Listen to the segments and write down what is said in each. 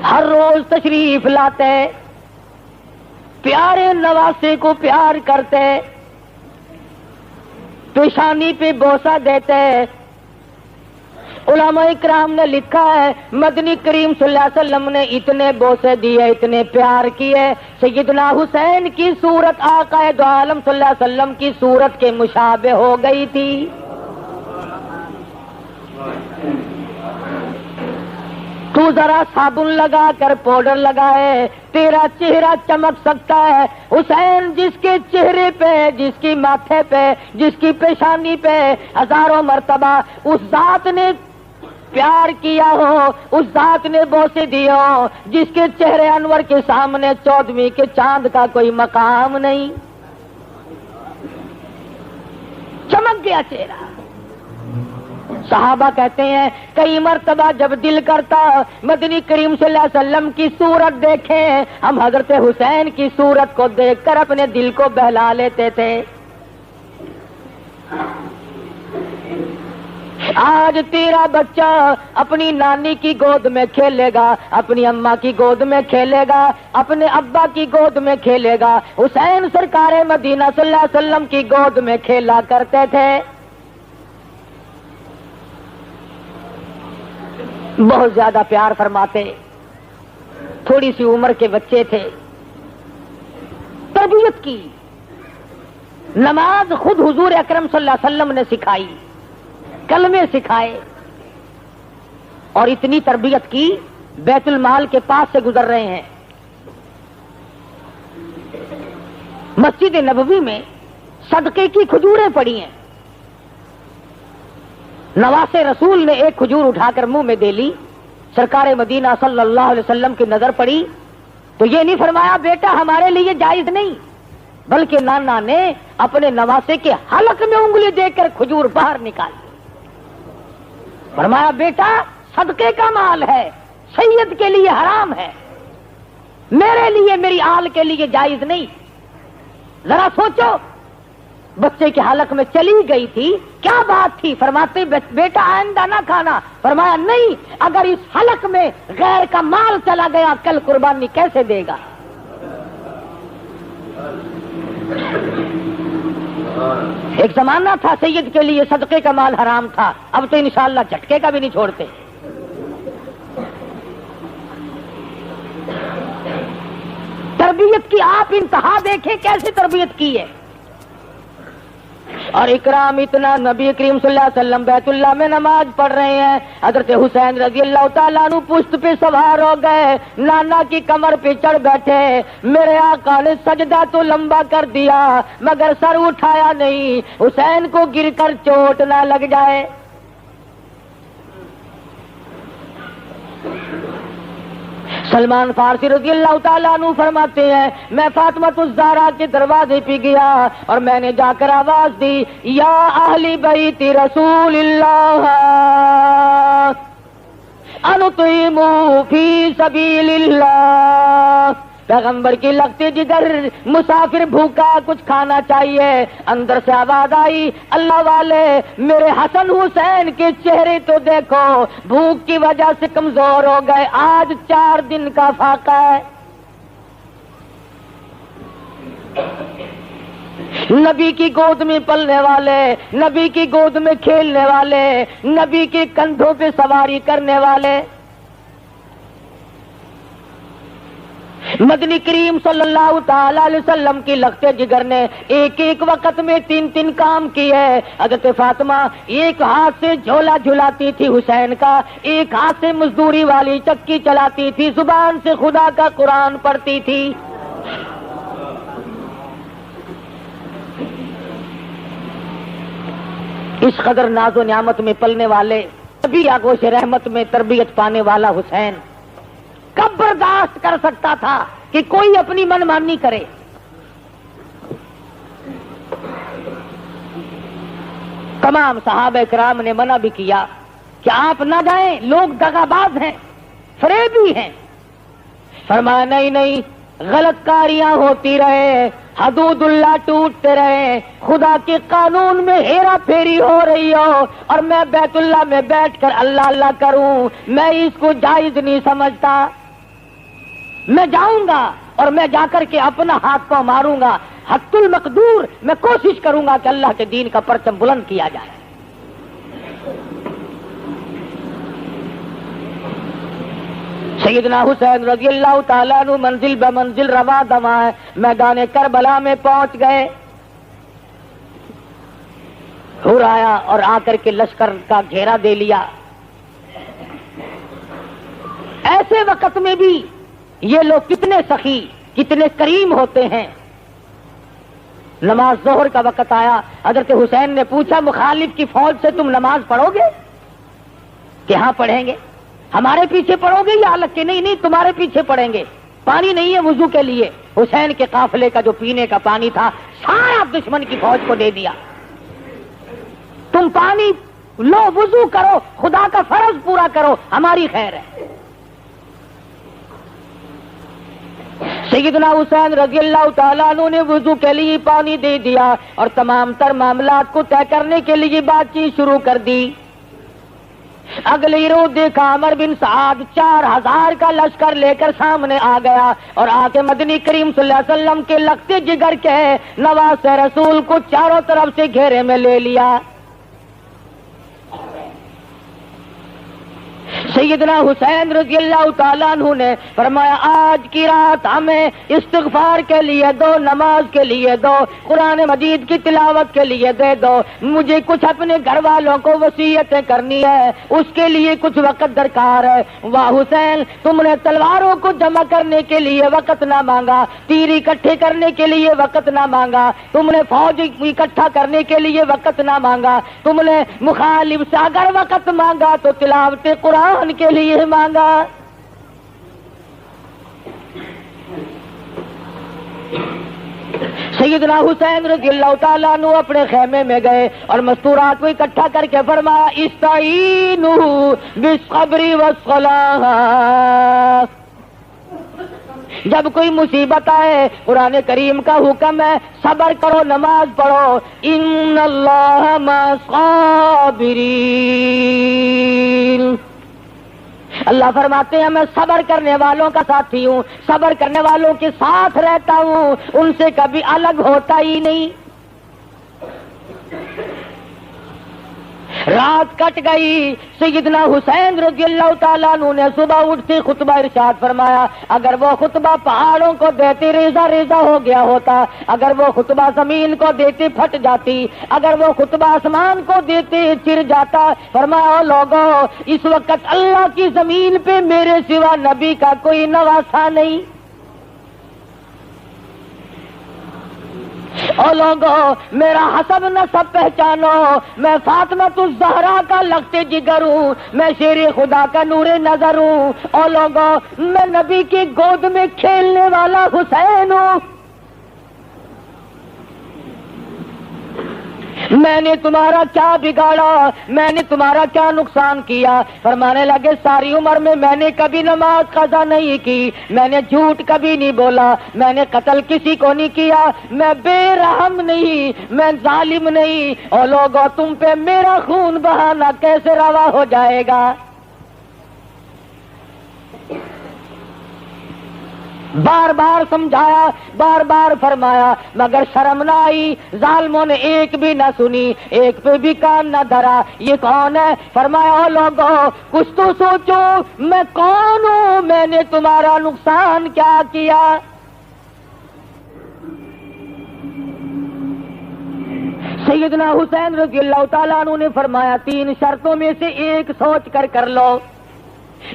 ہر روز تشریف لاتے، پیارے نواسے کو پیار کرتے، پیشانی پہ بوسہ دیتے۔ علماء اکرام نے لکھا ہے مدنی کریم صلی اللہ علیہ وسلم نے اتنے بوسے دیے، اتنے پیار کیے، سیدنا حسین کی صورت آقا دو عالم صلی اللہ علیہ وسلم کی صورت کے مشابہ ہو گئی تھی۔ تو ذرا صابن لگا کر پاؤڈر لگائے، تیرا چہرہ چمک سکتا ہے۔ حسین جس کے چہرے پہ، جس کی ماتھے پہ، جس کی پیشانی پہ ہزاروں مرتبہ اس ذات نے پیار کیا ہو، اس ذات نے بوسے دیے ہو، جس کے چہرے انور کے سامنے 14ویں کے چاند کا کوئی مقام نہیں، چمک گیا چہرہ۔ صحابہ کہتے ہیں کئی مرتبہ جب دل کرتا مدنی کریم صلی اللہ علیہ وسلم کی صورت دیکھیں، ہم حضرت حسین کی صورت کو دیکھ کر اپنے دل کو بہلا لیتے تھے۔ آج تیرا بچہ اپنی نانی کی گود میں کھیلے گا، اپنی اماں کی گود میں کھیلے گا، اپنے ابا کی گود میں کھیلے گا۔ حسین سرکار مدینہ صلی اللہ علیہ وسلم کی گود میں کھیلا کرتے تھے۔ بہت زیادہ پیار فرماتے، تھوڑی سی عمر کے بچے تھے، تربیت کی، نماز خود حضور اکرم صلی اللہ علیہ وسلم نے سکھائی، کلمے سکھائے، اور اتنی تربیت کی بیت المال کے پاس سے گزر رہے ہیں۔ مسجد نبوی میں صدقے کی کھجوریں پڑی ہیں، نواسے رسول نے ایک کھجور اٹھا کر منہ میں دے لی، سرکار مدینہ صلی اللہ علیہ وسلم کی نظر پڑی تو یہ نہیں فرمایا بیٹا ہمارے لیے جائز نہیں، بلکہ نانا نے اپنے نواسے کے حلق میں انگلی دے کر کھجور باہر نکالی، فرمایا بیٹا صدقے کا مال ہے، سید کے لیے حرام ہے، میرے لیے، میری آل کے لیے جائز نہیں۔ ذرا سوچو، بچے کے حلق میں چلی گئی تھی، کیا بات تھی؟ فرماتے بیٹا آئندہ نہ کھانا، فرمایا نہیں، اگر اس حلق میں غیر کا مال چلا گیا کل قربانی کیسے دے گا؟ ایک زمانہ تھا سید کے لیے صدقے کا مال حرام تھا، اب تو انشاءاللہ جھٹکے کا بھی نہیں چھوڑتے۔ تربیت کی آپ انتہا دیکھیں کیسے تربیت کی ہے، اور اکرام اتنا، نبی کریم صلی اللہ علیہ وسلم بیت اللہ میں نماز پڑھ رہے ہیں، حضرت حسین رضی اللہ تعالیٰ عنہ پشت پہ سوار ہو گئے، نانا کی کمر پہ چڑھ بیٹھے، میرے آقا نے سجدہ تو لمبا کر دیا مگر سر اٹھایا نہیں، حسین کو گر کر چوٹ نہ لگ جائے۔ سلمان فارسی رضی اللہ تعالیٰ عنہ فرماتے ہیں میں فاطمۃ الزہرا کے دروازے پہ گیا اور میں نے جا کر آواز دی یا اہل بیت رسول اللہ انطعموا فی سبیل اللہ، پیغمبر کی لگتی جگر، مسافر بھوکا کچھ کھانا چاہیے۔ اندر سے آواز آئی اللہ والے میرے حسن حسین کے چہرے تو دیکھو، بھوک کی وجہ سے کمزور ہو گئے، آج 4 دن کا فاقہ ہے۔ نبی کی گود میں پلنے والے، نبی کی گود میں کھیلنے والے، نبی کے کندھوں پہ سواری کرنے والے، مدنی کریم صلی اللہ تعالی علیہ وسلم کی لگتے جگر نے ایک ایک وقت میں 3 کام کیے۔ حضرت فاطمہ ایک ہاتھ سے جھولا جھلاتی تھی حسین کا، ایک ہاتھ سے مزدوری والی چکی چلاتی تھی، زبان سے خدا کا قرآن پڑھتی تھی۔ اس قدر ناز و نعمت میں پلنے والے، نبی آغوش رحمت میں تربیت پانے والا حسین کب برداشت کر سکتا تھا کہ کوئی اپنی من مانی کرے؟ تمام صحابہ کرام نے منع بھی کیا کہ آپ نہ جائیں، لوگ دغاباز ہیں، فریبی ہیں۔ فرمایا نہیں، غلط کاریاں ہوتی رہے، حدود اللہ ٹوٹتے رہے، خدا کے قانون میں ہیرا پھیری ہو رہی ہو اور میں بیت اللہ میں بیٹھ کر اللہ اللہ کروں، میں اس کو جائز نہیں سمجھتا۔ میں جاؤں گا اور میں جا کر کے اپنا ہاتھ کو ماروں گا، حد المقدور میں کوشش کروں گا کہ اللہ کے دین کا پرچم بلند کیا جائے۔ سیدنا حسین رضی اللہ تعالیٰ عنہ منزل بمنزل رواں دواں میدان کربلا میں پہنچ گئے۔ حور آیا اور آ کر کے لشکر کا گھیرا دے لیا۔ ایسے وقت میں بھی یہ لوگ کتنے سخی، کتنے کریم ہوتے ہیں۔ نماز ظہر کا وقت آیا، حضرت حسین نے پوچھا مخالف کی فوج سے تم نماز پڑھو گے؟ کہ ہاں پڑھیں گے۔ ہمارے پیچھے پڑھو گے یا الگ کے؟ نہیں نہیں، تمہارے پیچھے پڑھیں گے۔ پانی نہیں ہے وضو کے لیے، حسین کے قافلے کا جو پینے کا پانی تھا سارا دشمن کی فوج کو دے دیا۔ تم پانی لو، وضو کرو، خدا کا فرض پورا کرو، ہماری خیر ہے۔ سیدنا حسین رضی اللہ تعالیٰ عنہ نے وضو کے لیے پانی دے دیا اور تمام تر معاملات کو طے کرنے کے لیے بات چیت شروع کر دی۔ اگلی روز دیکھا عمر بن سعد 4000 کا لشکر لے کر سامنے آ گیا اور آ کے مدنی کریم صلی اللہ علیہ وسلم کے لخت جگر کے نواسے رسول کو چاروں طرف سے گھیرے میں لے لیا۔ سیدنا حسین رضی اللہ تعالیٰ عنہ نے فرمایا آج کی رات ہمیں استغفار کے لیے دو، نماز کے لیے دو، قرآن مجید کی تلاوت کے لیے دے دو، مجھے کچھ اپنے گھر والوں کو وصیتیں کرنی ہے، اس کے لیے کچھ وقت درکار ہے۔ واہ حسین، تم نے تلواروں کو جمع کرنے کے لیے وقت نہ مانگا، تیر اکٹھے کرنے کے لیے وقت نہ مانگا، تم نے فوج اکٹھا کرنے کے لیے وقت نہ مانگا، تم نے مخالف سے اگر وقت مانگا تو تلاوت قرآن کے لیے مانگا۔ سیدنا حسین رضی اللہ تعالیٰ عنہ اپنے خیمے میں گئے اور مستورات کو اکٹھا کر کے فرمایا استعینوا بالصبر والصلاۃ۔ جب کوئی مصیبت آئے قرآن کریم کا حکم ہے صبر کرو، نماز پڑھو، ان اللہ مع الصابرین۔ اللہ فرماتے ہیں میں صبر کرنے والوں کا ساتھی ہوں، صبر کرنے والوں کے ساتھ رہتا ہوں، ان سے کبھی الگ ہوتا ہی نہیں۔ رات کٹ گئی، سیدنا حسین رضی اللہ تعالیٰ عنہ نے صبح اٹھتے خطبہ ارشاد فرمایا، اگر وہ خطبہ پہاڑوں کو دیتے ریزہ ریزہ ہو گیا ہوتا، اگر وہ خطبہ زمین کو دیتے پھٹ جاتی، اگر وہ خطبہ آسمان کو دیتے چر جاتا۔ فرمایا او لوگوں، اس وقت اللہ کی زمین پہ میرے سوا نبی کا کوئی نواسا نہیں۔ او لوگوں، میرا حسب نسب پہچانو، میں فاطمۃ الزہرا کا لخت جگر ہوں، میں شیر خدا کا نور نظر ہوں۔ او لوگوں، میں نبی کی گود میں کھیلنے والا حسین ہوں۔ میں نے تمہارا کیا بگاڑا، میں نے تمہارا کیا نقصان کیا؟ فرمانے لگے ساری عمر میں نے کبھی نماز قضا نہیں کی، میں نے جھوٹ کبھی نہیں بولا، میں نے قتل کسی کو نہیں کیا، میں بے رحم نہیں، میں ظالم نہیں۔ اور لوگوں، تم پہ میرا خون بہانا کیسے روا ہو جائے گا؟ بار بار سمجھایا، بار بار فرمایا، مگر شرم نہ آئی، ظالموں نے ایک بھی نہ سنی، ایک پہ بھی کان نہ دھرا۔ یہ کون ہے؟ فرمایا او لوگوں، کچھ تو سوچو، میں کون ہوں، میں نے تمہارا نقصان کیا کیا؟ سیدنا حسین رضی اللہ تعالیٰ عنہ نے فرمایا 3 شرطوں میں سے ایک سوچ کر لو،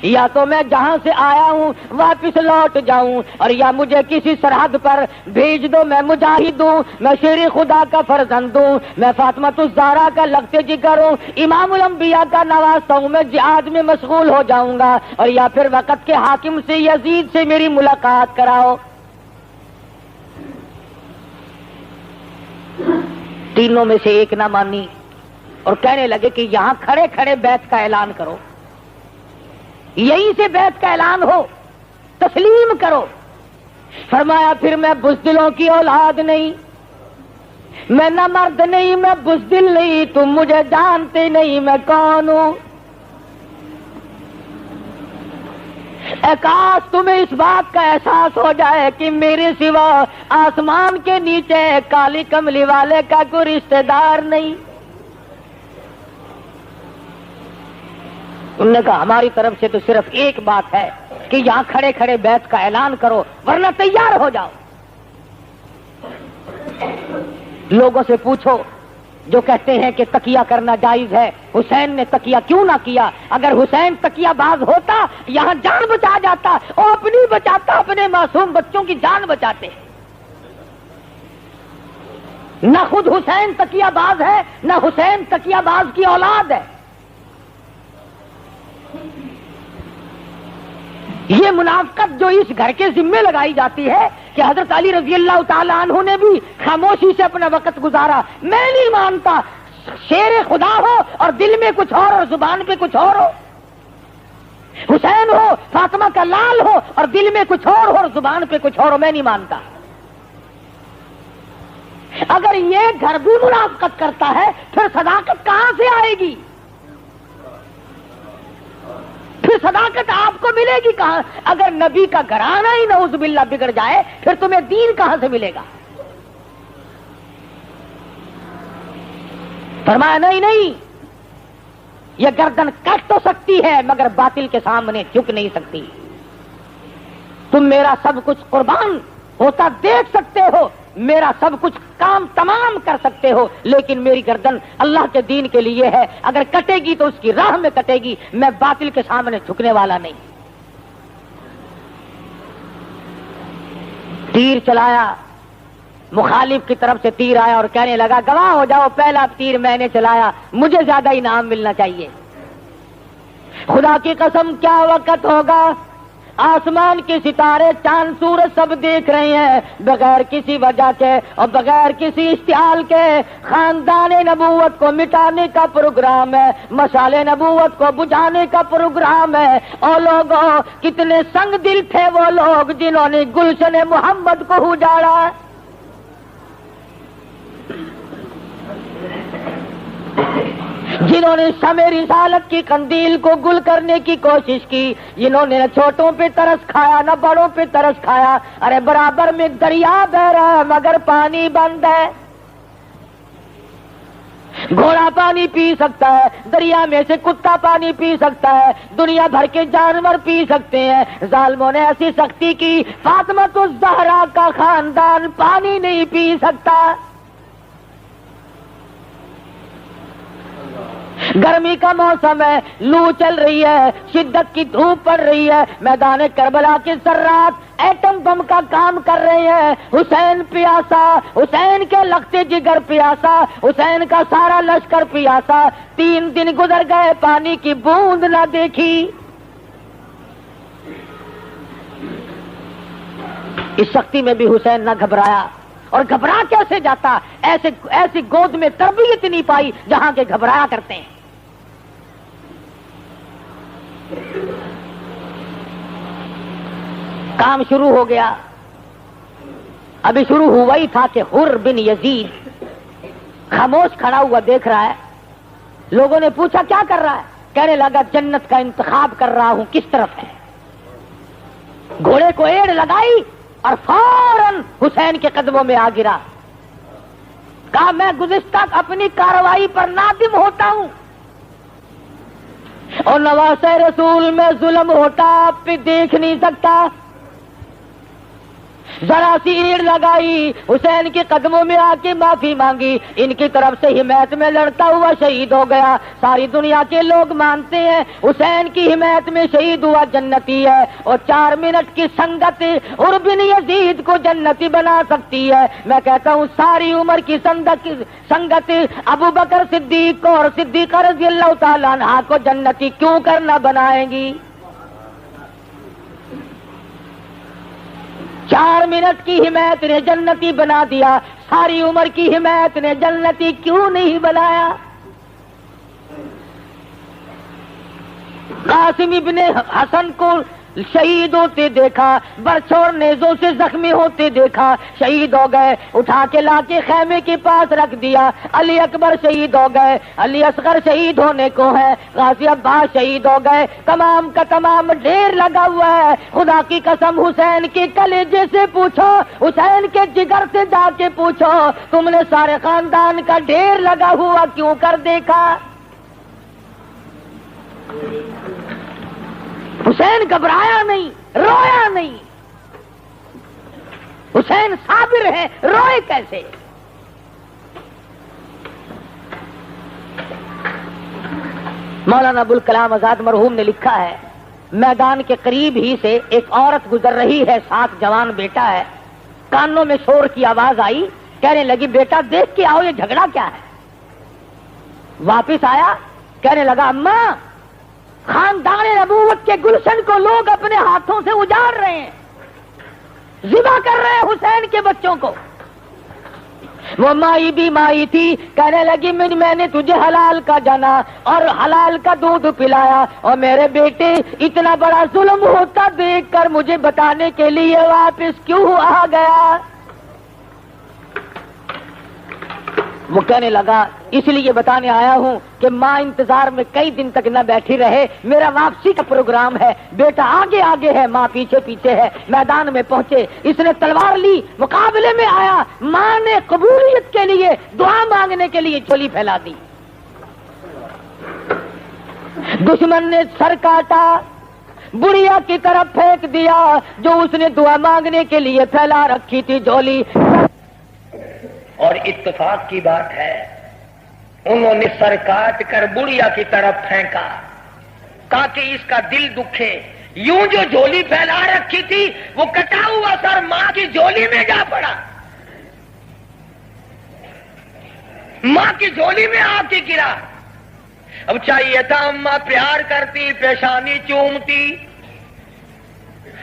یا تو میں جہاں سے آیا ہوں واپس لوٹ جاؤں، اور یا مجھے کسی سرحد پر بھیج دو، میں مجاہد ہوں، میں شیر خدا کا فرزند ہوں، میں فاطمۃ الزہرا کا لخت جگر ہوں، امام الانبیاء کا نواسہ ہوں، میں جہاد میں مشغول ہو جاؤں گا، اور یا پھر وقت کے حاکم سے یزید سے میری ملاقات کراؤ۔ تینوں میں سے ایک نہ مانی اور کہنے لگے کہ یہاں کھڑے کھڑے بیعت کا اعلان کرو، یہیں سے بیعت کا اعلان ہو، تسلیم کرو۔ فرمایا پھر میں بزدلوں کی اولاد نہیں، میں نہ مرد نہیں، میں بزدل نہیں، تم مجھے جانتے نہیں میں کون ہوں۔ اے کاش تمہیں اس بات کا احساس ہو جائے کہ میرے سوا آسمان کے نیچے کالی کملی والے کا کوئی رشتہ دار نہیں۔ انہوں نے کہا ہماری طرف سے تو صرف ایک بات ہے کہ یہاں کھڑے کھڑے بیعت کا اعلان کرو ورنہ تیار ہو جاؤ۔ لوگوں سے پوچھو جو کہتے ہیں کہ تقیہ کرنا جائز ہے، حسین نے تقیہ کیوں نہ کیا؟ اگر حسین تقیہ باز ہوتا یہاں جان بچا جاتا، اور اپنی بچاتا، اپنے معصوم بچوں کی جان بچاتے۔ نہ خود حسین تقیہ باز ہے، نہ حسین تقیہ باز کی اولاد ہے۔ یہ منافقت جو اس گھر کے ذمے لگائی جاتی ہے کہ حضرت علی رضی اللہ تعالی عنہ نے بھی خاموشی سے اپنا وقت گزارا، میں نہیں مانتا شیر خدا ہو اور دل میں کچھ اور زبان پہ کچھ اور ہو، حسین ہو فاطمہ کا لال ہو اور دل میں کچھ اور ہو اور زبان پہ کچھ اور ہو، میں نہیں مانتا۔ اگر یہ گھر بھی منافقت کرتا ہے پھر صداقت کہاں سے آئے گی؟ پھر صداقت آپ کو ملے گی کہاں؟ اگر نبی کا گھرانہ ہی نعوذ باللہ بگڑ جائے پھر تمہیں دین کہاں سے ملے گا؟ فرمایا نہیں، یہ گردن کٹ تو سکتی ہے مگر باطل کے سامنے جھک نہیں سکتی۔ تم میرا سب کچھ قربان ہوتا دیکھ سکتے ہو، میرا سب کچھ کام تمام کر سکتے ہو، لیکن میری گردن اللہ کے دین کے لیے ہے، اگر کٹے گی تو اس کی راہ میں کٹے گی، میں باطل کے سامنے جھکنے والا نہیں۔ تیر چلایا، مخالف کی طرف سے تیر آیا اور کہنے لگا گواہ ہو جاؤ پہلا تیر میں نے چلایا، مجھے زیادہ انعام ملنا چاہیے۔ خدا کی قسم کیا وقت ہوگا، آسمان کے ستارے چاند سورج سب دیکھ رہے ہیں، بغیر کسی وجہ کے اور بغیر کسی اشتعال کے خاندان نبوت کو مٹانے کا پروگرام ہے، مشعل نبوت کو بجھانے کا پروگرام ہے۔ اور لوگوں کتنے سنگ دل تھے وہ لوگ جنہوں نے گلشن محمد کو اجاڑا۔ جنہوں نے شمع رسالت کی قندیل کو گل کرنے کی کوشش کی، جنہوں نے نہ چھوٹوں پہ ترس کھایا نہ بڑوں پہ ترس کھایا۔ ارے برابر میں دریا بہ رہا ہے مگر پانی بند ہے۔ گھوڑا پانی پی سکتا ہے، دریا میں سے کتا پانی پی سکتا ہے، دنیا بھر کے جانور پی سکتے ہیں۔ ظالموں نے ایسی سختی کی، فاطمہ الزہرا کا خاندان پانی نہیں پی سکتا۔ گرمی کا موسم ہے، لو چل رہی ہے، شدت کی دھوپ پڑ رہی ہے، میدان کربلا کے ذرات ایٹم بم کا کام کر رہے ہیں۔ حسین پیاسا، حسین کے لختے جگر پیاسا، حسین کا سارا لشکر پیاسا۔ 3 دن گزر گئے، پانی کی بوند نہ دیکھی۔ اس سختی میں بھی حسین نہ گھبرایا، اور گھبرا کیسے جاتا؟ ایسی گود میں تربیت نہیں پائی جہاں کے گھبرایا کرتے ہیں۔ کام شروع ہو گیا، ابھی شروع ہوا ہی تھا کہ حر بن یزید خاموش کھڑا ہوا دیکھ رہا ہے۔ لوگوں نے پوچھا کیا کر رہا ہے؟ کہنے لگا جنت کا انتخاب کر رہا ہوں، کس طرف ہے؟ گھوڑے کو ایڑ لگائی اور فوراً حسین کے قدموں میں آ گرا۔ کہا میں گزشتہ اپنی کارروائی پر نادم ہوتا ہوں، اور نواسہ رسول میں ظلم ہوتا آپ پہ دیکھ نہیں سکتا۔ ذرا سی ایڑ لگائی، حسین کے قدموں میں آ کے معافی مانگی، ان کی طرف سے حمایت میں لڑتا ہوا شہید ہو گیا۔ ساری دنیا کے لوگ مانتے ہیں حسین کی حمایت میں شہید ہوا جنتی ہے، اور 4 منٹ کی سنگت حر بن یزید کو جنتی بنا سکتی ہے۔ میں کہتا ہوں ساری عمر کی سنگت ابو بکر صدیق کو اور صدیقہ رضی اللہ تعالیٰ عنہا کو جنتی کیوں کرنا بنائیں گی؟ 4 منٹ کی حمایت نے جنتی بنا دیا، ساری عمر کی حمایت نے جنتی کیوں نہیں بنایا؟ قاسم ابن حسن کو شہید ہوتے دیکھا، برچھوڑ نیزوں سے زخمی ہوتے دیکھا، شہید ہو گئے، اٹھا کے لا کے خیمے کے پاس رکھ دیا۔ علی اکبر شہید ہو گئے، علی اصغر شہید ہونے کو ہے، غازی عباس شہید ہو گئے، تمام کا تمام ڈھیر لگا ہوا ہے۔ خدا کی قسم حسین کے کلیجے سے پوچھو، حسین کے جگر سے جا کے پوچھو، تم نے سارے خاندان کا ڈھیر لگا ہوا کیوں کر دیکھا؟ حسین گھبرایا نہیں، رویا نہیں، حسین صابر ہے، روئے کیسے؟ مولانا ابوالکلام آزاد مرحوم نے لکھا ہے، میدان کے قریب ہی سے ایک عورت گزر رہی ہے، ساتھ جوان بیٹا ہے، کانوں میں شور کی آواز آئی، کہنے لگی بیٹا دیکھ کے آؤ یہ جھگڑا کیا ہے؟ واپس آیا، کہنے لگا اماں خاندان نبوت کے گلشن کو لوگ اپنے ہاتھوں سے اجاڑ رہے ہیں، ذبح کر رہے ہیں حسین کے بچوں کو۔ وہ مائی بھی مائی تھی، کہنے لگی میں نے تجھے حلال کا جانا اور حلال کا دودھ پلایا، اور میرے بیٹے اتنا بڑا ظلم ہوتا دیکھ کر مجھے بتانے کے لیے واپس کیوں آ گیا؟ وہ کہنے لگا اس لیے بتانے آیا ہوں کہ ماں انتظار میں کئی دن تک نہ بیٹھی رہے، میرا واپسی کا پروگرام ہے، بیٹا آگے آگے ہے، ماں پیچھے پیچھے ہے۔ میدان میں پہنچے، اس نے تلوار لی، مقابلے میں آیا، ماں نے قبولیت کے لیے دعا مانگنے کے لیے چولی پھیلا دی، دشمن نے سر کاٹا، بڑھیا کی طرف پھینک دیا جو اس نے دعا مانگنے کے لیے پھیلا رکھی تھی جولی۔ اور اتفاق کی بات ہے انہوں نے سر کاٹ کر بڑھیا کی طرف پھینکا تاکہ اس کا دل دکھے، یوں جو جھولی پھیلا رکھی تھی وہ کٹا ہوا سر ماں کی جھولی میں جا پڑا، ماں کی جھولی میں آ کے گرا۔ اب چاہیے تھا اماں پیار کرتی، پیشانی چومتی،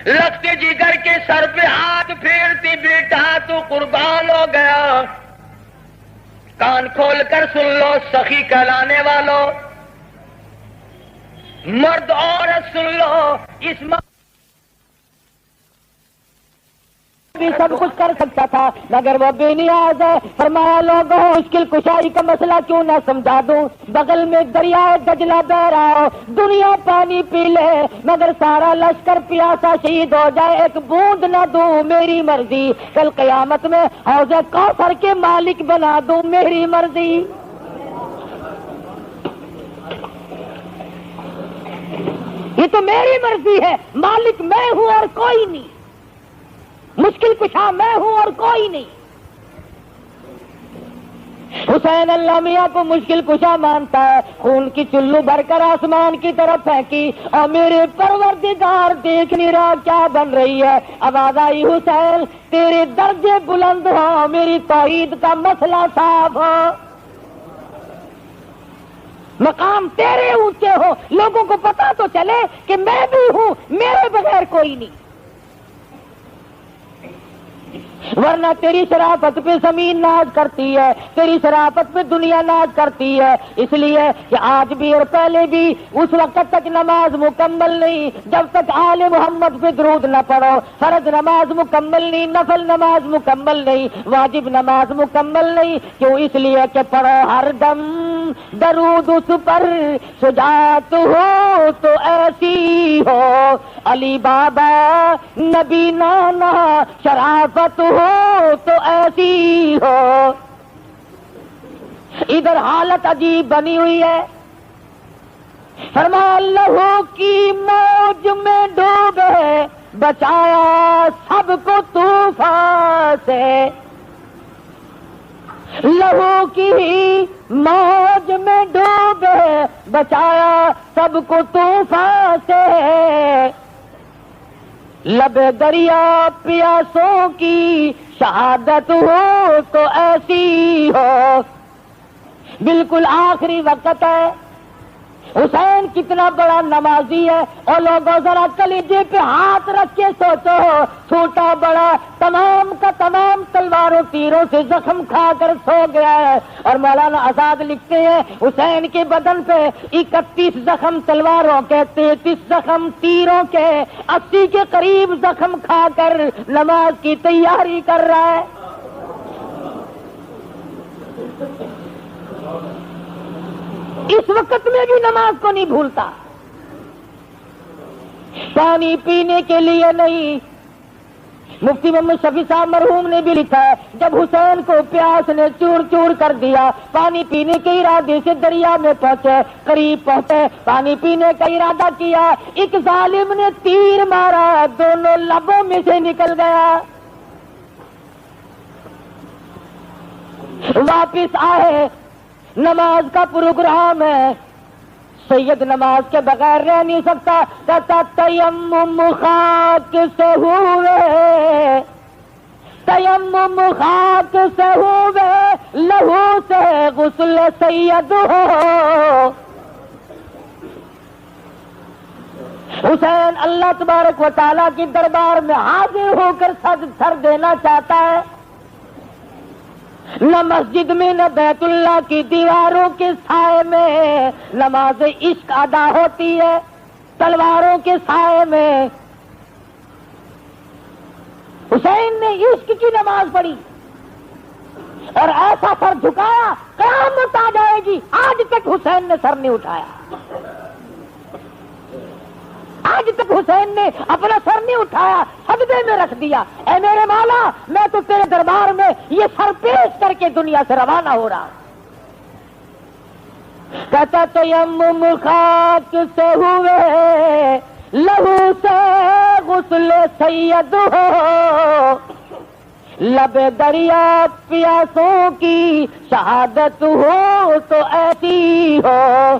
لگتے جگر کے سر پہ ہاتھ پھیرتی، بیٹا تو قربان ہو گیا۔ کان کھول کر سن لو سخی کہلانے والوں، مرد عورت سن لو، اس بھی سب کچھ کر سکتا تھا مگر وہ بے نیاز ہے۔ فرمایا لوگوں مشکل کشائی کا مسئلہ کیوں نہ سمجھا دوں، بغل میں دریائے دجلہ بہ رہا ہو، دنیا پانی پی لے مگر سارا لشکر پیاسا شہید ہو جائے، ایک بوند نہ دوں میری مرضی، کل قیامت میں حوض کوثر کے مالک بنا دوں میری مرضی۔ یہ تو میری مرضی ہے، مالک میں ہوں اور کوئی نہیں، مشکل کشا میں ہوں اور کوئی نہیں۔ حسین اللہ میاں کو مشکل کشا مانتا ہے، خون کی چلو بھر کر آسمان کی طرف پھینکی، اور میرے پروردگار دیکھ نہیں رہا کیا بن رہی ہے۔ آواز آئی حسین تیرے درجے بلند ہو، میری توحید کا مسئلہ صاف ہو، مقام تیرے اونچے ہو، لوگوں کو پتا تو چلے کہ میں بھی ہوں، میرے بغیر کوئی نہیں، ورنہ تیری شرافت پہ زمین ناز کرتی ہے، تیری شرافت پہ دنیا ناز کرتی ہے۔ اس لیے کہ آج بھی اور پہلے بھی اس وقت تک نماز مکمل نہیں جب تک آل محمد پہ درود نہ پڑھو، فرض نماز مکمل نہیں، نفل نماز مکمل نہیں، واجب نماز مکمل نہیں۔ کیوں؟ اس لیے کہ پڑھو ہر دم درود اس پر، شجاعت ہو تو ایسی ہو، علی بابا نبی نانا، شرافت ہو تو ایسی ہو۔ ادھر حالت عجیب بنی ہوئی ہے، فرمایا لہو کی موج میں ڈوبے بچایا سب کو طوفان سے، لہو کی موج میں ڈوبے بچایا سب کو طوفان سے، لب دریا پیاسوں کی شہادت ہو تو ایسی ہو۔ بالکل آخری وقت ہے، حسین کتنا بڑا نمازی ہے، اور لوگوں ذرا کلیجے پہ ہاتھ رکھ کے سوچو، چھوٹا بڑا تمام کا تمام تلواروں تیروں سے زخم کھا کر سو گیا ہے۔ اور مولانا آزاد لکھتے ہیں حسین کے بدن پہ 31 زخم تلواروں کے، 33 زخم تیروں کے، 80 کے قریب زخم کھا کر نماز کی تیاری کر رہا ہے۔ اس وقت میں بھی نماز کو نہیں بھولتا، پانی پینے کے لیے نہیں۔ مفتی محمد شفیع صاحب مرحوم نے بھی لکھا ہے، جب حسین کو پیاس نے چور چور کر دیا، پانی پینے کے ارادے سے دریا میں پہنچے، قریب پہنچے، پانی پینے کا ارادہ کیا، ایک ظالم نے تیر مارا، دونوں لبوں میں سے نکل گیا۔ واپس آئے، نماز کا پروگرام ہے، سید نماز کے بغیر رہ نہیں سکتا، کہتا تیمم خاک سے ہوئے، تیمم خاک سے ہوئے، لہو سے غسل سید ہو۔ حسین اللہ تبارک و تعالیٰ کی دربار میں حاضر ہو کر سر دینا چاہتا ہے، نہ مسجد میں نہ بیت اللہ کی دیواروں کے سائے میں نماز عشق ادا ہوتی ہے، تلواروں کے سائے میں۔ حسین نے عشق کی نماز پڑھی اور ایسا سر جھکایا قیامت آ جائے گی، آج تک حسین نے سر نہیں اٹھایا، آج تک حسین نے اپنا سر نہیں اٹھایا، سجدے میں رکھ دیا، اے میرے مولا میں تو تیرے دربار میں یہ سر پیش کر کے دنیا سے روانہ ہو رہا۔ کہتا تیمم خاک سے ہوئے، لہو سے غسل سید ہو، لب دریا پیاسوں کی شہادت ہو تو ایسی ہو۔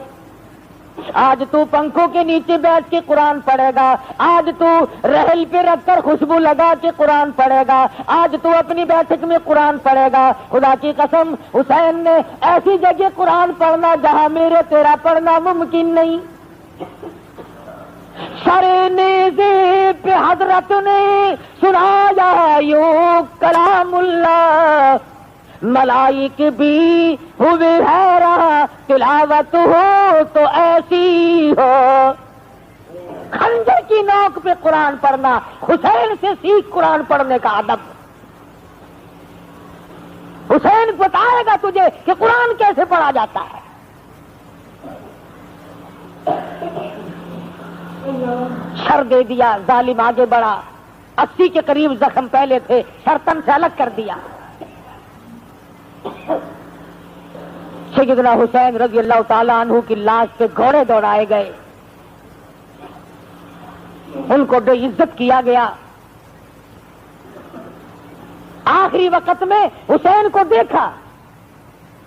آج تو پنکھوں کے نیچے بیٹھ کے قرآن پڑھے گا، آج تو رحل پہ رکھ کر خوشبو لگا کے قرآن پڑھے گا، آج تو اپنی بیٹھک میں قرآن پڑھے گا۔ خدا کی قسم حسین نے ایسی جگہ قرآن پڑھنا جہاں میرے تیرا پڑھنا ممکن نہیں۔ سر نیزے پہ حضرت نے سنایا یوں کلام اللہ، ملائک بھی ہوئے حیران، تلاوت ہو تو ایسی ہو۔ خنجر کی نوک پہ قرآن پڑھنا، حسین سے سیکھ قرآن پڑھنے کا ادب۔ حسین بتائے گا تجھے کہ قرآن کیسے پڑھا جاتا ہے۔ سر دے دیا، ظالم آگے بڑھا، 80 کے قریب زخم پہلے تھے، سرتن سے الگ کر دیا۔ سیدنا حسین رضی اللہ تعالیٰ عنہ کی لاش پہ گھوڑے دوڑائے گئے، ان کو بے عزت کیا گیا۔ آخری وقت میں حسین کو دیکھا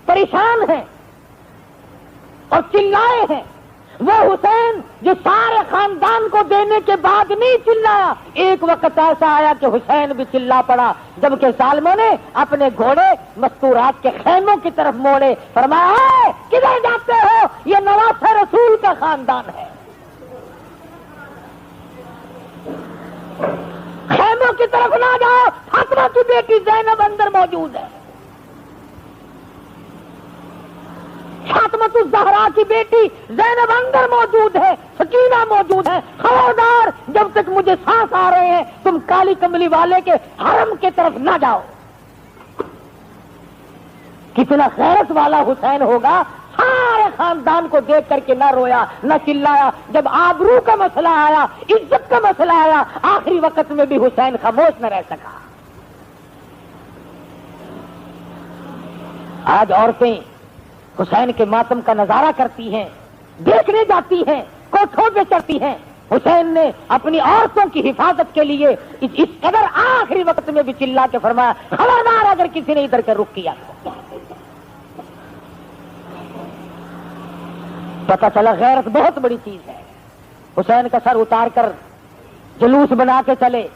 پریشان ہیں اور چلائے ہیں، وہ حسین جو سارے خاندان کو دینے کے بعد نہیں چلایا۔ ایک وقت ایسا آیا کہ حسین بھی چلا پڑا، جبکہ ظالموں نے اپنے گھوڑے مستورات کے خیموں کی طرف موڑے، فرمایا کدھر جاتے ہو، یہ نواسہ رسول کا خاندان ہے، خیموں کی طرف نہ جاؤ، فاطمہ کی بیٹی زینب اندر موجود ہے، فاطمہ الزہرا کی بیٹی زینب اندر موجود ہے، سکینہ موجود ہے، خبردار جب تک مجھے سانس آ رہے ہیں تم کالی کملی والے کے حرم کی طرف نہ جاؤ۔ کتنا غیرت والا حسین ہوگا، سارے خاندان کو دیکھ کر کے نہ رویا نہ چلایا۔ جب آبرو کا مسئلہ آیا، عزت کا مسئلہ آیا، آخری وقت میں بھی حسین خاموش نہ رہ سکا۔ آج عورتیں حسین کے ماتم کا نظارہ کرتی ہیں، دیکھنے جاتی ہیں، کوٹھوں پہ چڑھتی ہیں۔ حسین نے اپنی عورتوں کی حفاظت کے لیے اس قدر آخری وقت میں بھی چلا کے فرمایا، خبردار اگر کسی نے ادھر کے رخ کیا۔ پتہ چلا غیرت بہت بڑی چیز ہے۔ حسین کا سر اتار کر جلوس بنا کے چلے،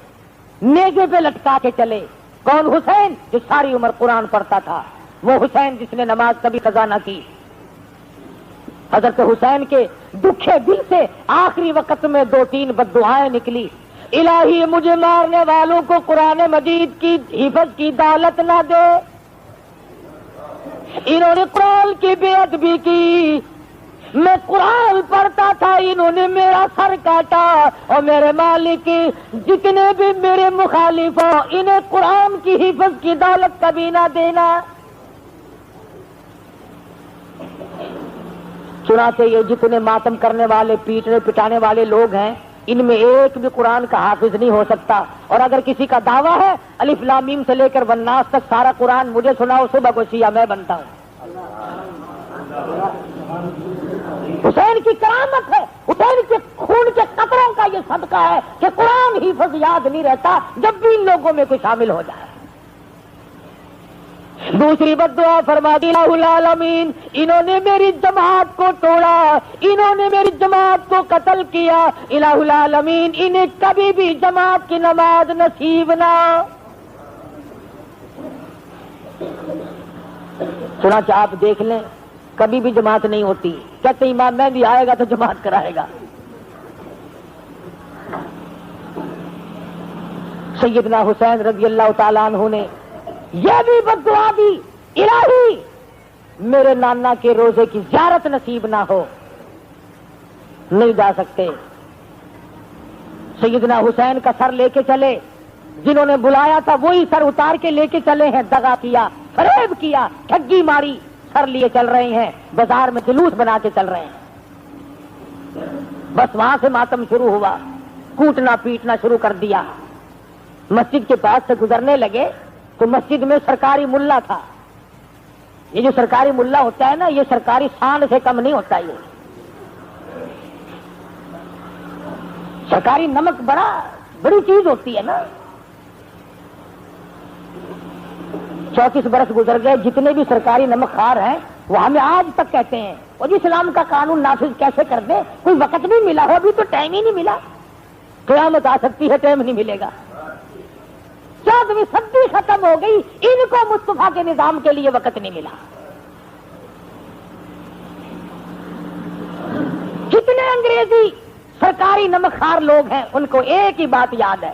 نیزے پہ لٹکا کے چلے۔ کون؟ حسین جو ساری عمر قرآن پڑھتا تھا، وہ حسین جس نے نماز کبھی قضا نہ کی۔ حضرت حسین کے دکھے دل سے آخری وقت میں 2-3 بددعائیں نکلی. الہی مجھے مارنے والوں کو قرآن مجید کی حفظ کی دولت نہ دے. انہوں نے قرآن کی بے ادبی کی، میں قرآن پڑھتا تھا، انہوں نے میرا سر کاٹا، اور میرے مالک جتنے بھی میرے مخالف ہوں انہیں قرآن کی حفظ کی دولت کبھی نہ دینا. چنانچہ یہ جتنے ماتم کرنے والے پیٹنے پٹانے والے لوگ ہیں ان میں ایک بھی قرآن کا حافظ نہیں ہو سکتا. اور اگر کسی کا دعویٰ ہے الف لام میم سے لے کر والناس تک سارا قرآن مجھے سناؤ، صبح کو شیعہ میں بنتا ہوں. حسین کی کرامت ہے، حسین کے خون کے قطروں کا یہ صدقہ ہے کہ قرآن حفظ یاد نہیں رہتا جب بھی ان لوگوں میں کوئی شامل ہو جائے. دوسری بددعا فرما دی الہ العالمین، انہوں نے میری جماعت کو توڑا، انہوں نے میری جماعت کو قتل کیا، الہ العالمین انہیں کبھی بھی جماعت کی نماز نصیب نہ. چنانچہ آپ دیکھ لیں کبھی بھی جماعت نہیں ہوتی. کہتے امام مہدی آئے گا تو جماعت کرائے گا. سیدنا حسین رضی اللہ تعالیٰ عنہ نے یہ بھی بددعا دی، الہی میرے نانا کے روزے کی زیارت نصیب نہ ہو. نہیں جا سکتے. سیدنا حسین کا سر لے کے چلے، جنہوں نے بلایا تھا وہی سر اتار کے لے کے چلے ہیں. دغا کیا، فریب کیا، ٹھگی ماری، سر لیے چل رہے ہیں، بازار میں جلوس بنا کے چل رہے ہیں. بس وہاں سے ماتم شروع ہوا، کوٹنا پیٹنا شروع کر دیا. مسجد کے پاس سے گزرنے لگے تو مسجد میں سرکاری ملا تھا. یہ جو سرکاری ملا ہوتا ہے نا، یہ سرکاری سانڈ سے کم نہیں ہوتا. یہ سرکاری نمک بڑی چیز ہوتی ہے نا. 34 برس گزر گئے، جتنے بھی سرکاری نمک خوار ہیں وہ ہمیں آج تک کہتے ہیں وہ جی اسلام کا قانون نافذ کیسے کر دیں، کوئی وقت نہیں ملا ہو، ابھی تو ٹائم ہی نہیں ملا. قیامت آ سکتی ہے، ٹائم نہیں ملے گا. 14ویں صدی ختم ہو گئی، ان کو مصطفیٰ کے نظام کے لیے وقت نہیں ملا. کتنے انگریزی سرکاری نمک خوار لوگ ہیں، ان کو ایک ہی بات یاد ہے.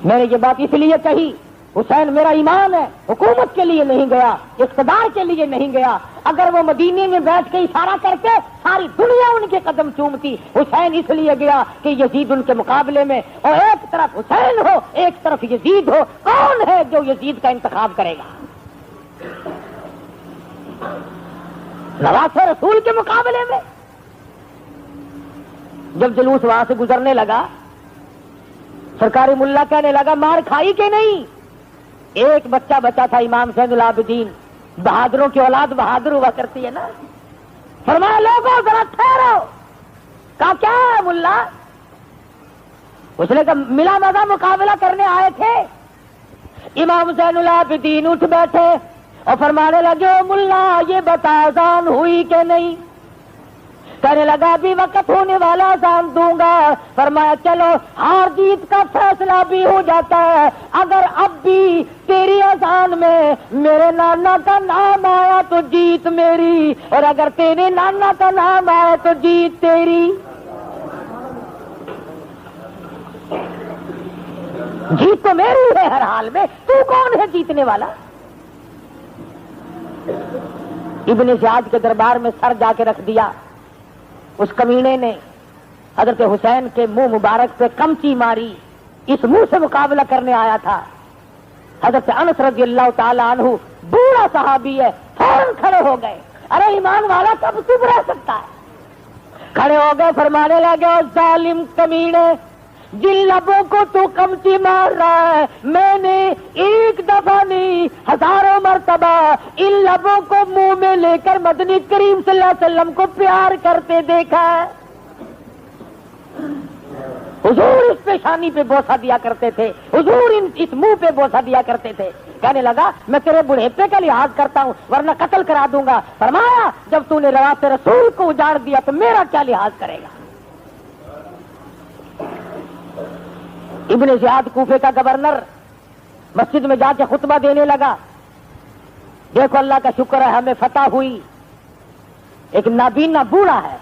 میں نے یہ بات اس لیے کہی، حسین میرا ایمان ہے، حکومت کے لیے نہیں گیا، اقتدار کے لیے نہیں گیا. اگر وہ مدینے میں بیٹھ کے اشارہ کرتے ساری دنیا ان کے قدم چومتی. حسین اس لیے گیا کہ یزید ان کے مقابلے میں، اور ایک طرف حسین ہو ایک طرف یزید ہو، کون ہے جو یزید کا انتخاب کرے گا؟ نواسے رسول کے مقابلے میں. جب جلوس وہاں سے گزرنے لگا، سرکاری ملا کہنے لگا مار کھائی کہ نہیں؟ ایک بچہ بچا تھا، امام زین العابدین، بہادروں کی اولاد بہادر ہوا کرتی ہے نا. فرمایا لوگوں ذرا ٹھہرو. کہا کیا ہے ملا؟ اس نے کہا ملا مزہ مقابلہ کرنے آئے تھے. امام زین العابدین اٹھ بیٹھے اور فرمانے لگے ملا یہ بتا اذان ہوئی کہ نہیں؟ کہنے لگا ابھی وقت ہونے والا اذان دوں گا. فرمایا چلو ہار جیت کا فیصلہ بھی ہو جاتا ہے. اگر اب بھی تیری اذان میں میرے نانا کا نام آیا تو جیت میری، اور اگر تیرے نانا کا نام آیا تو جیت تیری. جیت تو میری ہے ہر حال میں، تو کون ہے جیتنے والا؟ ابن زیاد کے دربار میں سر جا کے رکھ دیا. اس کمینے نے حضرت حسین کے منہ مبارک پہ کمچی ماری. اس منہ سے مقابلہ کرنے آیا تھا. حضرت انس رضی اللہ تعالیٰ عنہ بوڑھا صحابی ہے، فوراً کھڑے ہو گئے. ارے ایمان والا کب چپ رہ سکتا ہے؟ کھڑے ہو گئے، فرمانے لگے ظالم کمینے، جن لبوں کو تو کمچی مار رہا ہے میں نے ایک دفعہ نہیں ہزاروں مرتبہ ان لبوں کو منہ میں لے کر مدنی کریم صلی اللہ علیہ وسلم کو پیار کرتے دیکھا ہے. حضور اس پیشانی پہ بوسہ دیا کرتے تھے، حضور اس منہ پہ بوسہ دیا کرتے تھے. کہنے لگا میں تیرے بڑھیپے کا لحاظ کرتا ہوں ورنہ قتل کرا دوں گا. فرمایا جب تو نے روات رسول کو اجاڑ دیا تو میرا کیا لحاظ کرے گا؟ ابن زیاد کوفے کا گورنر مسجد میں جا کے خطبہ دینے لگا. دیکھو اللہ کا شکر ہے ہمیں فتح ہوئی. ایک نابینا بوڑھا ہے,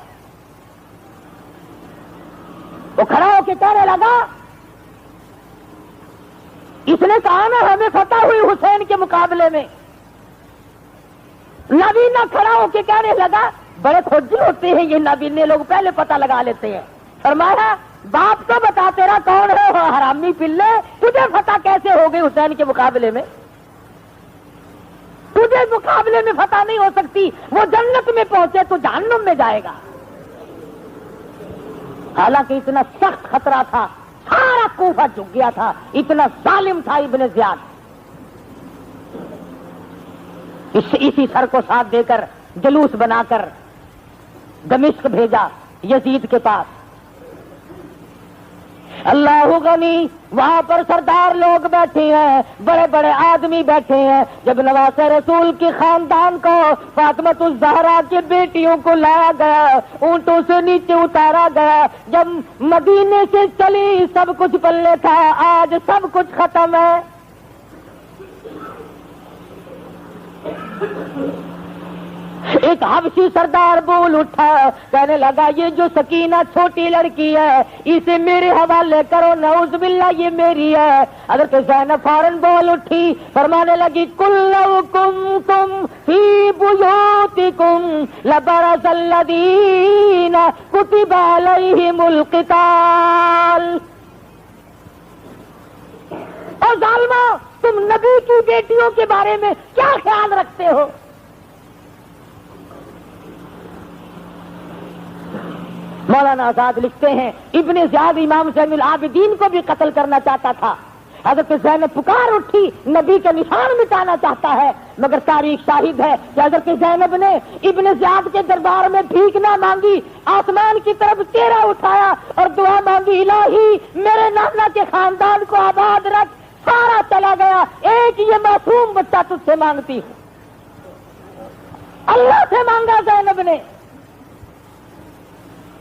وہ کھڑا ہو کے کہنے لگا, اس نے کہا نا ہمیں فتح ہوئی حسین کے مقابلے میں. نابینا کھڑا ہو کے کہنے لگا, بڑے کھوجی ہوتے ہیں یہ نابینے لوگ, پہلے پتہ لگا لیتے ہیں. فرمایا باپ تو بتا تیرا کون ہے حرامی پلے, تجھے فتح کیسے ہو گئی حسین کے مقابلے میں؟ تجھے مقابلے میں فتح نہیں ہو سکتی, وہ جنت میں پہنچے تو جہنم میں جائے گا. حالانکہ اتنا سخت خطرہ تھا, سارا کوفہ جھک گیا تھا, اتنا ظالم تھا ابن زیاد. اسی سر کو ساتھ دے کر جلوس بنا کر دمشق بھیجا یزید کے پاس. اللہ غنی, وہاں پر سردار لوگ بیٹھے ہیں, بڑے بڑے آدمی بیٹھے ہیں. جب نواز رسول کی خاندان کو, فاطمۃ الزہرا کی بیٹیوں کو لایا گیا, اونٹوں سے نیچے اتارا گیا, جب مدینے سے چلی سب کچھ پلے تھا, آج سب کچھ ختم ہے. ایک حبشی سردار بول اٹھا, کہنے لگا یہ جو سکینہ چھوٹی لڑکی ہے اسے میرے حوالے کرو, نعوذ باللہ یہ میری ہے. حضرت زینب فوراً بول اٹھی, فرمانے لگی قل لو کنتم فی بیوتکم لبرز الذین کتب علیہم القتال. اور ظالمہ, تم نبی کی بیٹیوں کے بارے میں کیا خیال رکھتے ہو؟ مولانا آزاد لکھتے ہیں ابن زیاد امام زین العابدین کو بھی قتل کرنا چاہتا تھا. حضرت زینب پکار اٹھی, نبی کے نشان مٹانا چاہتا ہے, مگر تاریخ شاہد ہے کہ حضرت زینب نے ابن زیاد کے دربار میں بھیک نہ مانگی, آسمان کی طرف چہرہ اٹھایا اور دعا مانگی, الہی میرے نانا کے خاندان کو آباد رکھ. سارا چلا گیا, ایک یہ معصوم بچہ تجھ سے مانگتی ہوں. اللہ سے مانگا زینب نے.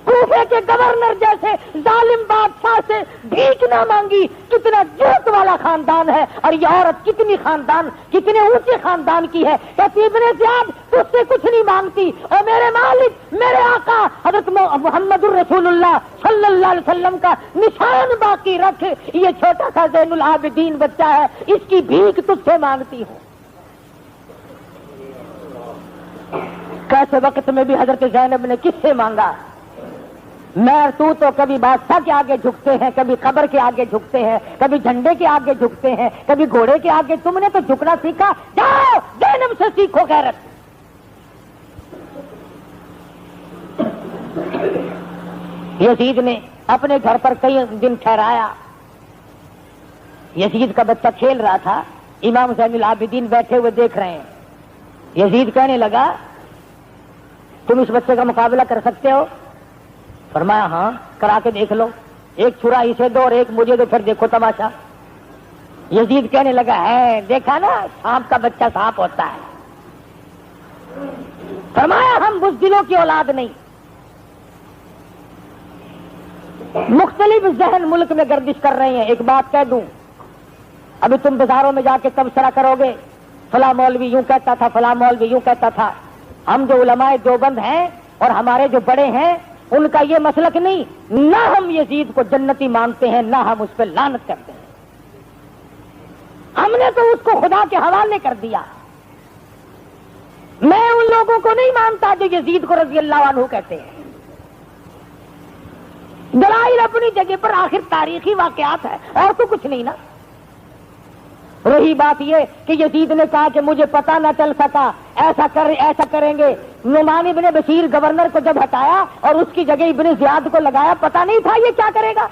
کوفے کے گورنر جیسے ظالم بادشاہ سے بھیک نہ مانگی. کتنا جھوٹ والا خاندان ہے, اور یہ عورت کتنے اونچے خاندان کی ہے. کہتی ابن زیاد تجھ سے کچھ نہیں مانگتی, اور میرے مالک میرے آقا حضرت محمد الرسول اللہ صلی اللہ علیہ وسلم کا نشان باقی رکھ. یہ چھوٹا سا زین العابدین بچہ ہے, اس کی بھیک تجھ سے مانگتی ہوں. کیسے وقت میں بھی حضرت زینب نے کس سے مانگا؟ میں تو کبھی بادشاہ کے آگے جھکتے ہیں, کبھی قبر کے آگے جھکتے ہیں, کبھی جھنڈے کے آگے جھکتے ہیں, کبھی گھوڑے کے آگے. تم نے تو جھکنا سیکھا, جاؤ زینب سے سیکھو غیرت. یزید نے اپنے گھر پر کئی دن ٹھہرایا. یزید کا بچہ کھیل رہا تھا, امام زین العابدین بیٹھے ہوئے دیکھ رہے ہیں. یزید کہنے لگا تم اس بچے کا مقابلہ کر سکتے ہو؟ فرمایا ہاں کرا کے دیکھ لو, ایک چھرا اسے دو اور ایک مجھے دو, پھر دیکھو تماشا. یزید کہنے لگا ہے دیکھا نا سانپ کا بچہ سانپ ہوتا ہے. فرمایا ہم بزدلوں کی اولاد نہیں. مختلف ذہن ملک میں گردش کر رہے ہیں. ایک بات کہہ دوں, ابھی تم بازاروں میں جا کے تبصرہ کرو گے, فلاں مولوی یوں کہتا تھا, فلاں مولوی یوں کہتا تھا. ہم جو علماء دیوبند ہیں اور ہمارے جو بڑے ہیں ان کا یہ مسلک نہیں. نہ ہم یزید کو جنتی مانتے ہیں, نہ ہم اس پہ لعنت کرتے ہیں. ہم نے تو اس کو خدا کے حوالے کر دیا. میں ان لوگوں کو نہیں مانتا جو یزید کو رضی اللہ عنہ کہتے ہیں. دلائل اپنی جگہ پر, آخر تاریخی واقعات ہے اور تو کچھ نہیں نا. رہی بات یہ کہ یزید نے کہا کہ مجھے پتا نہ چل سکا, ایسا کریں گے. نعمان ابن بشیر گورنر کو جب ہٹایا اور اس کی جگہ ابن زیاد کو لگایا, پتا نہیں تھا یہ کیا کرے گا.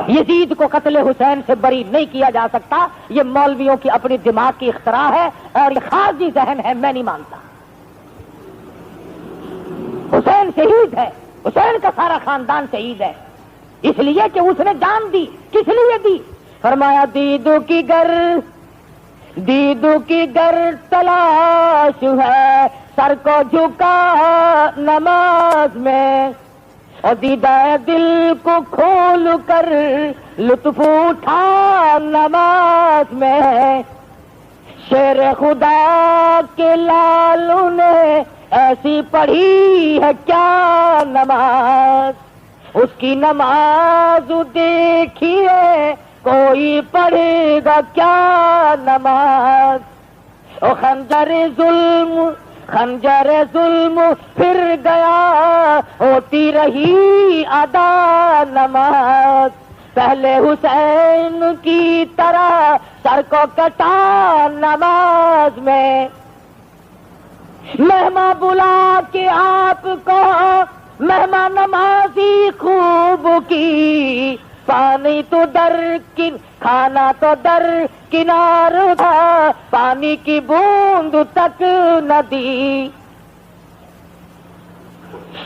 یزید کو قتل حسین سے بری نہیں کیا جا سکتا. یہ مولویوں کی اپنی دماغ کی اختراع ہے اور یہ خارجی ذہن ہے, میں نہیں مانتا. حسین شہید ہے, حسین کا سارا خاندان شہید ہے, اس لیے کہ اس نے جان دی. کس لیے دی؟ فرمایا دیدو کی گر تلاش ہے, سر کو جھکا نماز میں, اور دیدہ دل کو کھول کر لطف اٹھا نماز میں. شیر خدا کے لالوں نے ایسی پڑھی ہے کیا نماز، اس کی نماز دیکھیے کوئی پڑھے گا کیا نماز۔ او خنجر ظلم پھر گیا ہوتی رہی ادا نماز، پہلے حسین کی طرح سر کو کٹا نماز میں، مہماں بلا کے آپ کو مہمان نمازی خوب کی، پانی تو کھانا تو در کنار تھا، پانی کی بوند تک نہ دی،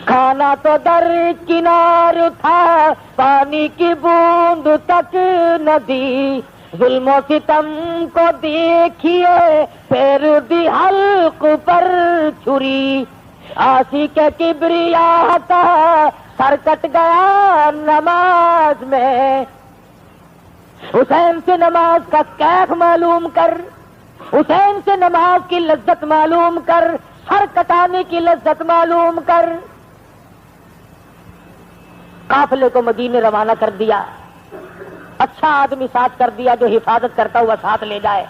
کھانا تو در کنار تھا، پانی کی بوند تک نہ دی، ظلم و ستم کو دیکھیے پھر دی حلق پر چھری، آسی کے کبریا کا سر کٹ گیا نماز میں۔ حسین سے نماز کا کیف معلوم کر، حسین سے نماز کی لذت معلوم کر، سر کٹانے کی لذت معلوم کر۔ قافلے کو مدینے روانہ کر دیا، اچھا آدمی ساتھ کر دیا جو حفاظت کرتا ہوا ساتھ لے جائے۔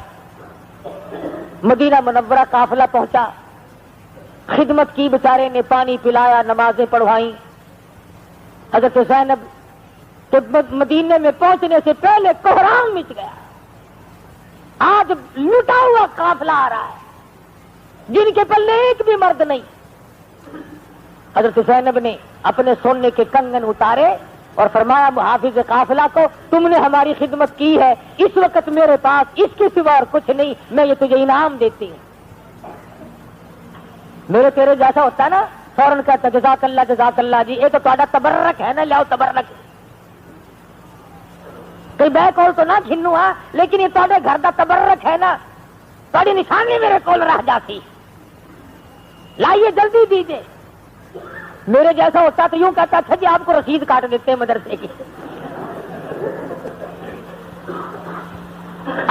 مدینہ منورہ قافلہ پہنچا، خدمت کی، بیچارے نے پانی پلایا، نمازیں پڑھوائیں۔ حضرت زینب تو مدینے میں پہنچنے سے پہلے کوہرام مچ گیا، آج لٹا ہوا قافلہ آ رہا ہے جن کے پلے ایک بھی مرد نہیں۔ حضرت زینب نے اپنے سونے کے کنگن اتارے اور فرمایا محافظ قافلہ کو، تم نے ہماری خدمت کی ہے، اس وقت میرے پاس اس کے سوا اور کچھ نہیں، میں یہ تجھے انعام دیتی ہوں۔ میرے تیرے جیسا ہوتا ہے نا، فوراً کہتا جزاک اللہ جی، یہ تو تہاڈا تبرک ہے نا، لیاؤ تبرک۔ کوئی بے کول تو نہ کھنو ہاں، لیکن یہ تہاڈے گھر دا تبرک ہے نا، تہاڈی نشانی میرے کول رہ جاتی، لائیے جلدی دیجیے۔ میرے جیسا ہوتا تو یوں کہتا اچھا جی آپ کو رسید کاٹ دیتے ہیں مدرسے کی۔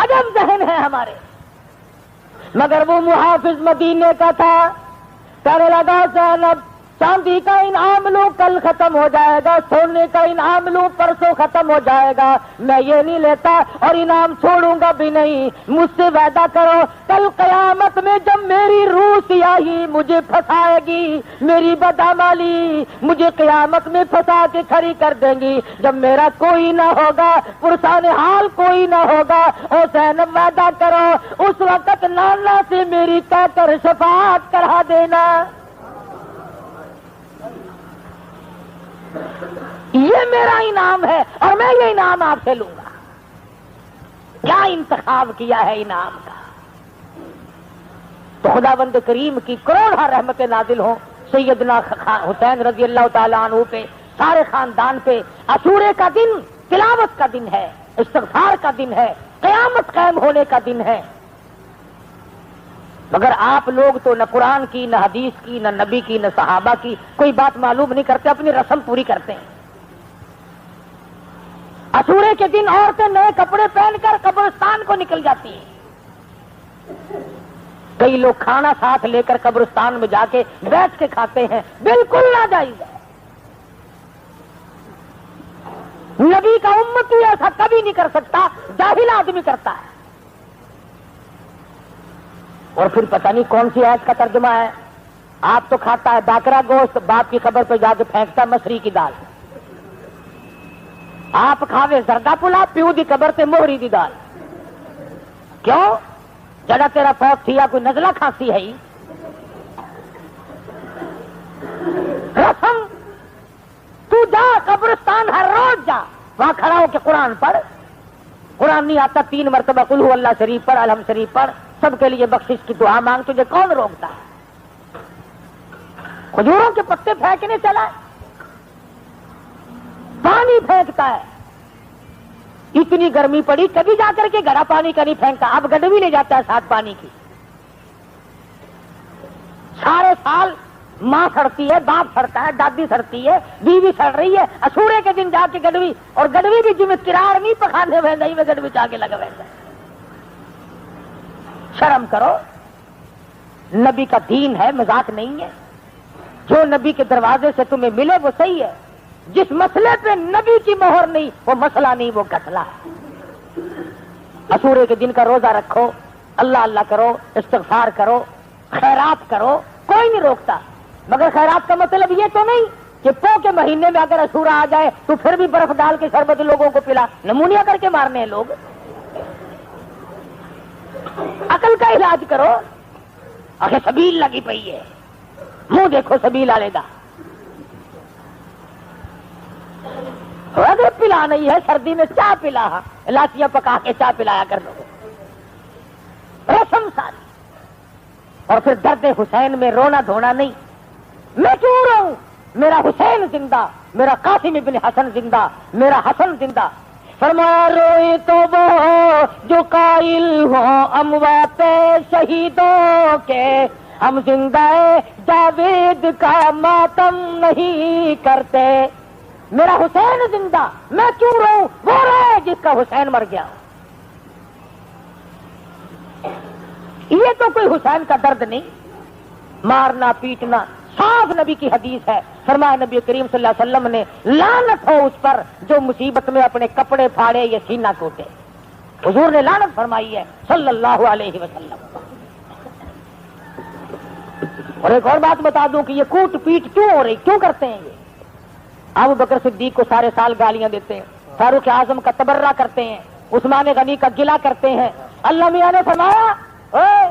عجب ذہن ہے ہمارے، مگر وہ محافظ مدینے کا تھا، کہنے لگا زینب چاندی کا انعام لوں کل ختم ہو جائے گا، سونے کا انعام لوں پرسوں ختم ہو جائے گا، میں یہ نہیں لیتا اور انعام چھوڑوں گا بھی نہیں، مجھ سے وعدہ کرو کل قیامت میں جب میری روح سیاہی مجھے پھنسائے گی، میری بدعمالی مجھے قیامت میں پھنسا کے کھڑی کر دیں گی، جب میرا کوئی نہ ہوگا، پرسان حال کوئی نہ ہوگا، او زینب وعدہ کرو اس وقت نانا سے میری کہہ کر شفاعت کرا دینا۔ یہ میرا انعام ہے اور میں یہ انعام آپ سے لوں گا۔ کیا انتخاب کیا ہے انعام کا! تو خداوند کریم کی کروڑہ رحمتیں نازل ہوں سیدنا حسین رضی اللہ تعالیٰ عنہ پہ، سارے خاندان پہ۔ عاشورے کا دن تلاوت کا دن ہے، استغفار کا دن ہے، قیامت قائم ہونے کا دن ہے، مگر آپ لوگ تو نہ قرآن کی، نہ حدیث کی، نہ نبی کی، نہ صحابہ کی کوئی بات معلوم نہیں کرتے، اپنی رسم پوری کرتے ہیں۔ عاشورے کے دن عورتیں نئے کپڑے پہن کر قبرستان کو نکل جاتی ہیں، کئی لوگ کھانا ساتھ لے کر قبرستان میں جا کے بیٹھ کے کھاتے ہیں، بالکل ناجائز ہے۔ نبی کا امتی ایسا کبھی نہیں کر سکتا، جاہل آدمی کرتا ہے۔ اور پھر پتہ نہیں کون سی آیت کا ترجمہ ہے، آپ تو کھاتا ہے باکرا گوشت، باپ کی قبر پہ جا کے پھینکتا مسری کی دال، آپ کھاوے زردہ پلا، پیو دی قبر تے موہری دی دال۔ کیوں؟ جڑا تیرا فوت تھیا کوئی نزلہ کھانسی ہے ہی؟ رسم تو جا قبرستان ہر روز جا، وہاں کھڑا ہو کے قرآن پڑھ، قرآن نہیں آتا 3 مرتبہ قل هو اللہ شریف پڑھ، الحمد شریف پڑھ، سب کے لیے بخشش کی دعا مانگ، تجھے کون روکتا ہے؟ کھجوروں کے پتے پھینکنے چلا ہے، پانی پھینکتا ہے، اتنی گرمی پڑی کبھی جا کر کے گڑا پانی کا نہیں پھینکتا، اب گڈوی لے جاتا ہے ساتھ پانی کی۔ سارے سال ماں سڑتی ہے، باپ سڑتا ہے، دادی سڑتی ہے، بیوی سڑ رہی ہے، عاشورے کے دن جا کے گڈوی، اور گڈوی بھی جی میں کرار نہیں پکانے میں نہیں، میں گڈوی جا کے لگا رہتا ہے۔ شرم کرو، نبی کا دین ہے، مذاق نہیں ہے. جو نبی کے دروازے سے تمہیں ملے وہ صحیح ہے. جس مسئلے پہ نبی کی مہر نہیں وہ مسئلہ نہیں، وہ گٹھلا ہے. عاشورے کے دن کا روزہ رکھو، اللہ اللہ کرو، استغفار کرو، خیرات کرو، کوئی نہیں روکتا. مگر خیرات کا مطلب یہ تو نہیں کہ پو کے مہینے میں اگر عاشورہ آ جائے تو پھر بھی برف ڈال کے شربت لوگوں کو پلا، نمونیا کر کے مارنے ہیں لوگ. عقل کا علاج کرو. آخر سبیل لگی پئی ہے، منہ دیکھو سبیل والے دا. اگر پلا نہیں ہے سردی میں چاہ پلا، الائچیاں پکا کے چاہ پلایا کر لو، رسم ساری. اور پھر درد حسین میں رونا دھونا نہیں. میں کیوں رہوں؟ میرا حسین زندہ، میرا قاسم ابن حسن زندہ، میرا حسن زندہ. فرمایا روئے تو وہ جو قائل ہوں اموات شہیدوں کے، ہم زندہ جاوید کا ماتم نہیں کرتے. میرا حسین زندہ، میں کیوں رہوں؟ وہ رہے جس کا حسین مر گیا. یہ تو کوئی حسین کا درد نہیں، مارنا پیٹنا. صاف نبی کی حدیث ہے، فرمایا نبی کریم صلی اللہ علیہ وسلم نے لعنت ہو اس پر جو مصیبت میں اپنے کپڑے پھاڑے یا سینہ کوٹے. حضور نے لعنت فرمائی ہے صلی اللہ علیہ وسلم. اور ایک اور بات بتا دوں کہ یہ کوٹ پیٹ کیوں ہو رہی، کیوں کرتے ہیں یہ؟ ابو بکر صدیق کو سارے سال گالیاں دیتے ہیں، فاروق اعظم کا تبرہ کرتے ہیں، عثمان غنی کا گلہ کرتے ہیں. اللہ میاں نے فرمایا اے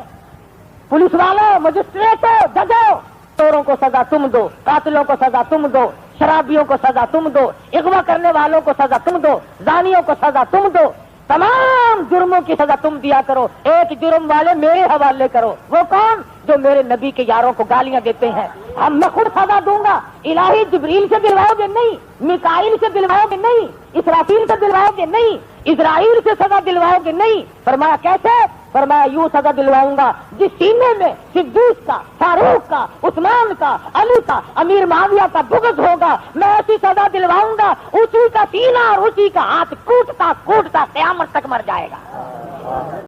پولیس والوں، مجسٹریٹوں، ججوں، چوروں کو سزا تم دو، قاتلوں کو سزا تم دو، شرابیوں کو سزا تم دو، اغوا کرنے والوں کو سزا تم دو، زانیوں کو سزا تم دو، تمام جرموں کی سزا تم دیا کرو، ایک جرم والے میرے حوالے کرو. وہ کون؟ جو میرے نبی کے یاروں کو گالیاں دیتے ہیں. میں خود سزا دوں گا. الہی جبریل سے دلواؤ گے نہیں، میکائیل سے دلواؤ گے نہیں، اسرافیل سے دلواؤ گے نہیں، اسرائیل سے سزا دلواؤ گے نہیں. فرمایا کیسے؟ فرمایا یوں سزا دلواؤں گا جس سینے میں صدیق کا، فاروق کا، عثمان کا، علی کا، امیر معاویہ کا بغض ہوگا، میں ایسی سزا دلواؤں گا اسی کا سینہ اور اسی کا ہاتھ کوٹتا کوٹتا قیامت تک مر جائے گا.